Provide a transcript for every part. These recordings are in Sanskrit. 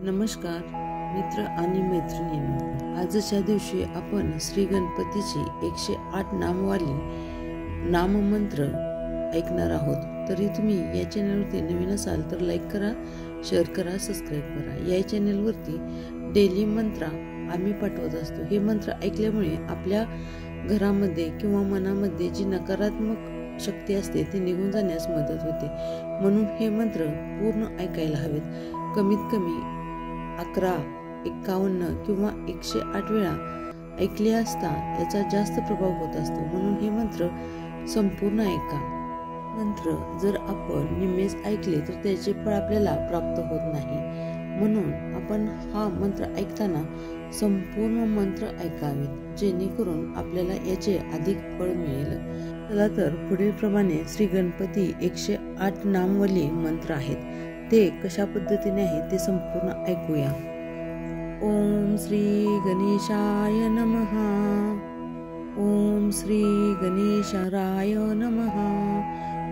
नमस्कार मित्र आणि मैत्रिणींनो, आजच्या दिवशी आपण श्री गणपतीची 108 नामवाली नाममंत्र ऐकणार आहोत। तरी तुम्ही या चॅनलवरती नवीन असाल तर लाईक करा, शेअर करा, सबस्क्राईब करा। या चॅनलवरती डेली मंत्र आम्ही पाठवत असतो। हे मंत्र ऐकल्यामुळे आपल्या घरामध्ये किंवा मनामध्ये जी नकारात्मक शक्ती असते ती निघून जाण्यास मदत होते। म्हणून हे मंत्र पूर्ण ऐकायला हवेत। कमीत कमी 11, 51 किंवा 108 वेळा ऐकले असता याचा जास्त प्रभाव होत असतो। म्हणून हे मंत्र संपूर्ण ऐका। मंत्र जर आपण निम्मेच ऐकले तर त्याचे फळ आपल्याला प्राप्त होत नाही। म्हणून आपण हा मंत्र ऐकताना संपूर्ण मंत्र ऐकावेत, जेणेकरून आपल्याला याचे अधिक फळ मिळेल। चला तर पुढील प्रमाणे श्री गणपती 108 नामवली मंत्र आहेत, ते कशा पद्धतीने आहे ते संपूर्ण ऐकूया। ओम श्री गणेशाय नमः। ओम श्री गणेशाय नमः।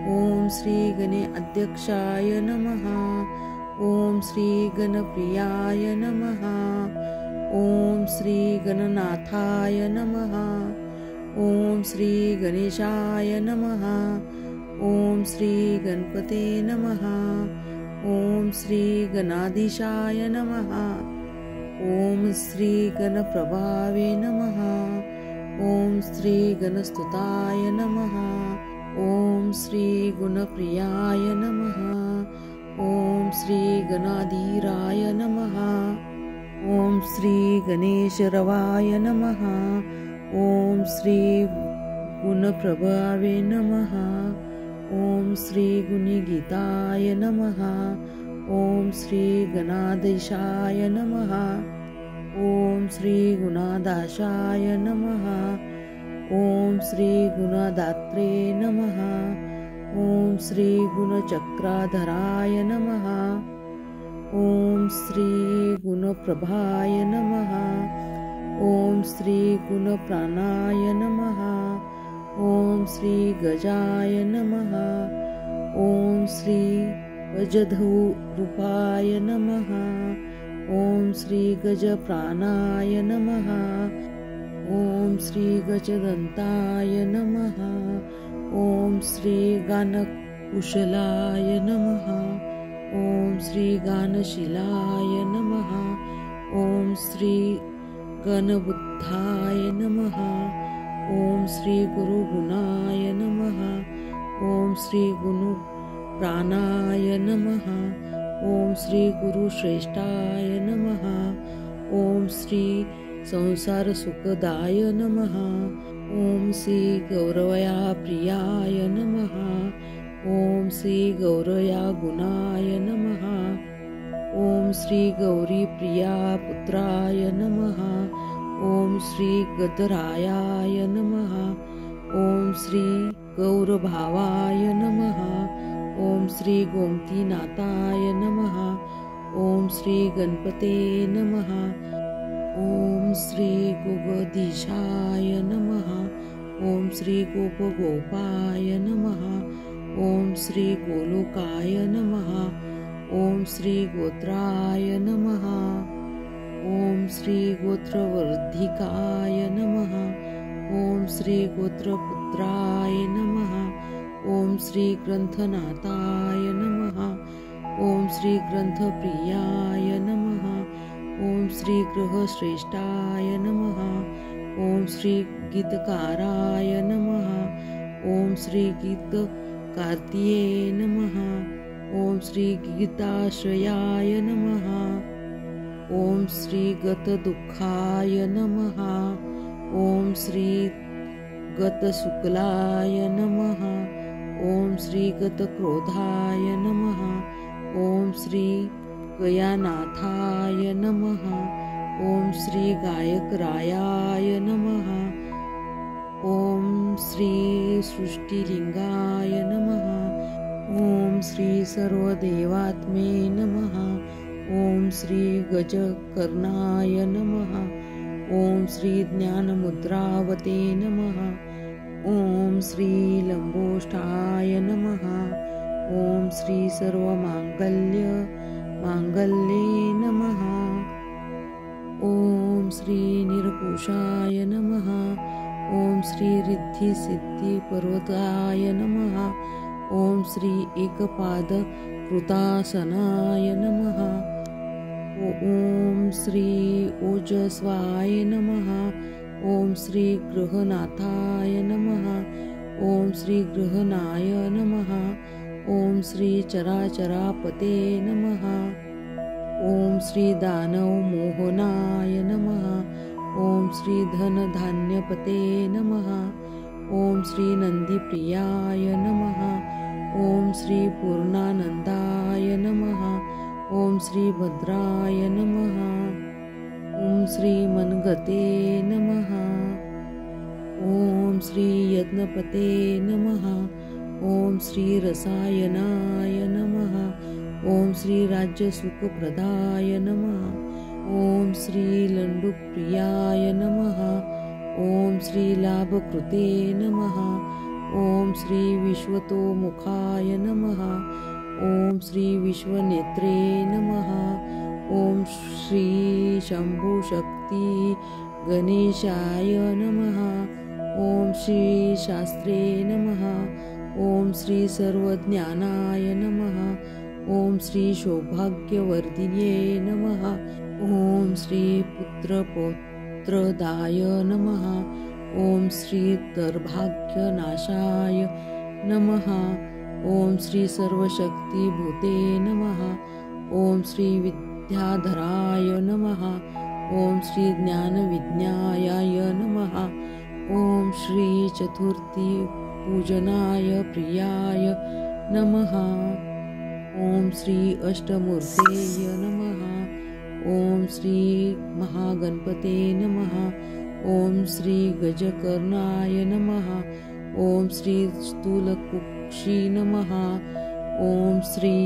ओम श्री गणेशाध्यक्षाय नमः। ओम श्री गणप्रियाय नमः। ओम श्री गणनाथाय नमः। ओम श्री गणेशाय नमः। ओम श्री गणपते नमः। ओम श्री गणाधीशाय नमः। ओम श्री गणप्रभावे नमः। ओम श्री गणस्तुताय नमः। ओम श्री गुणप्रियाय नमः। ओम श्री गणाधीराय नमः। ओम श्री गणेशरवाय नमः। ओम श्री गुणप्रभावे नमः। ओम श्री गुणगीताय नमः। ओम श्री गणाधीशाय नमः। ओम श्री गुणादाशाय नमः। ओम श्री गुणदात्रे नमः। ओम श्री गुणचक्राधराय नमः। ओम श्री गुणप्रभाय नमः। ओम श्री गुणप्राणाय नमः। ओम श्री गजाय नमः। ओम श्री गजधरूपाय नमः। ओम श्री गजप्राणाय नमः। ओम श्री गजदंताय नमः। ओम श्री गानकुशलाय नमः। ओम श्री गानशीलाय नमः। ओम श्री गणबुद्धाय नमः। ओम श्री गुरुगुणाय नमः। ओम श्री गुणप्राणाय नमः। ओम श्री गुरुश्रेष्ठाय नमः। ओम श्री संसार सुखदाय नमः। ओम श्री गौरवया प्रियाय नमः। ओम श्री गौरया गुणाय नमः। ओम श्री गौरी प्रिया पुत्राय नमः। ओम श्री गदरायाय नमः। ओम श्री गौरभावाय नमः। ओम श्री गोमतीनाथाय नमः। ओम श्री गणपते नमः। ओम श्री गोगदीशाय नमः। ओम श्री गोपगोपाय नमः। ओम श्री गोलोकाय नमः। ओम श्री गोत्राय नमः। ओम श्री गोत्रवर्धिकाय नमः। ओम श्री गोत्रपुत्राय नमः। ओम श्री ग्रंथनाथाय नमः। ओम श्री ग्रंथप्रियाय नमः। ओम श्री ग्रहश्रेष्ठाय नमः। ओम श्री गीतकाराय नमः। ओम श्री गीतकार्तिये नमः। ओम श्री गीताश्रयाय नमः। ओम श्री गतदुःखाय नमः। ओम श्री गतशुक्लाय नमः। ओम श्री गतक्रोधाय नमः। ओम श्री गयानाथाय नमः। ओम श्री गायकरायाय नमः। ओम श्री सृष्टिलिंगाय नमः। ओम श्री सर्वदेवात्मे नमः। ओम श्री गजकर्णाय नमः। ओम श्री ज्ञानमुद्रावते नमः। ओम श्री लंबोष्ठाय नमः। ओम श्री सर्वमांगल्ये नमः। पुरुषाय नमः। ओम श्री रिद्धी सिद्धी पर्वताय नमः। ओम श्री एकपाद कृतासनाय नमः। ओम श्री ओजस्वाय नमः। ओम श्री गृहनाथाय नमः। ओम श्री गृहनाय नमः। ओम श्री चराचरापते नमः। ओम श्री दानव मोहनाय नमः। ओम श्री धनधान्यपते नमः। ओम श्री नंदीप्रियाय नमः। ओम श्री पूर्णानंदाय नमः। ओम श्री भद्राय नमः। ओम श्री मनगते नमः। ओम श्री यज्ञपते नमः। ओम श्री रसायनाय नमः। ओम श्री राज्यसुखप्रदाय नमः। ओम श्री लंडुप्रियाय नमः। ओम श्री लाभकृते नमः। ओम श्री विश्वतोमुखाय नमः। ओम श्री विश्वनेत्रे नमः। ओम श्री शंभुशक्ति गणेशाय नमः। ओम श्री शास्त्रे नमः। ओम श्री सर्वज्ञानाय नमः। ओम श्री सौभाग्यवर्धिन्ये नमः। ओम श्री पुत्रपौत्रदाय नमः। ओम श्री दौर्भाग्यनाशाय नमः। ओम श्री सर्वशक्तिभूते नमः। ओम श्री विद्याधराय नमः। ओम श्री ज्ञानविज्ञायाय नमः। ओम श्री चतुर्थी पूजनाय प्रियाय नमः। ओम श्री अष्टमूर्तये नमः। ओम श्री महागणपते नमः। ओम श्री गजकर्णाय नमः। ओम श्री स्थूलकुक्षी नमः। ओम श्री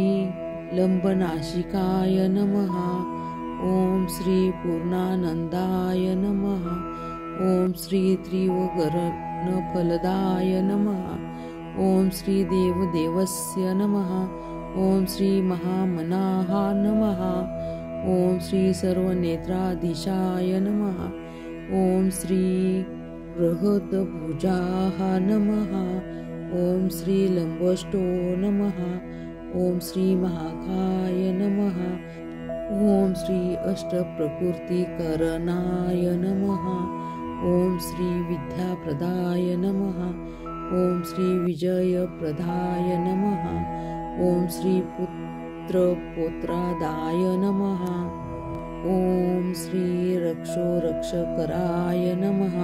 लंबनाशिकाय नमः। ओम श्री पूर्णानंदाय नमः। ओम श्री त्रिवगरणफलदाय नमः। ओम श्री देवदेवस्य नमः। ओम श्री महामनाः नमः। ओम श्री सर्वनेत्राधीशाय नमः। ओम श्री बृहद्भुजाः नमः। ओम श्री लंबष्टो नमः। ओम श्री महाकाय नमः। ओम श्री अष्टप्रकृतिकरणाय नमः। ओम श्री विद्याप्रदाय नमः। ओम श्री विजयप्रदाय नमः। ओम श्री पुत्रपौत्रादाय नमः। ओम श्री रक्षोरक्षकराय नमः।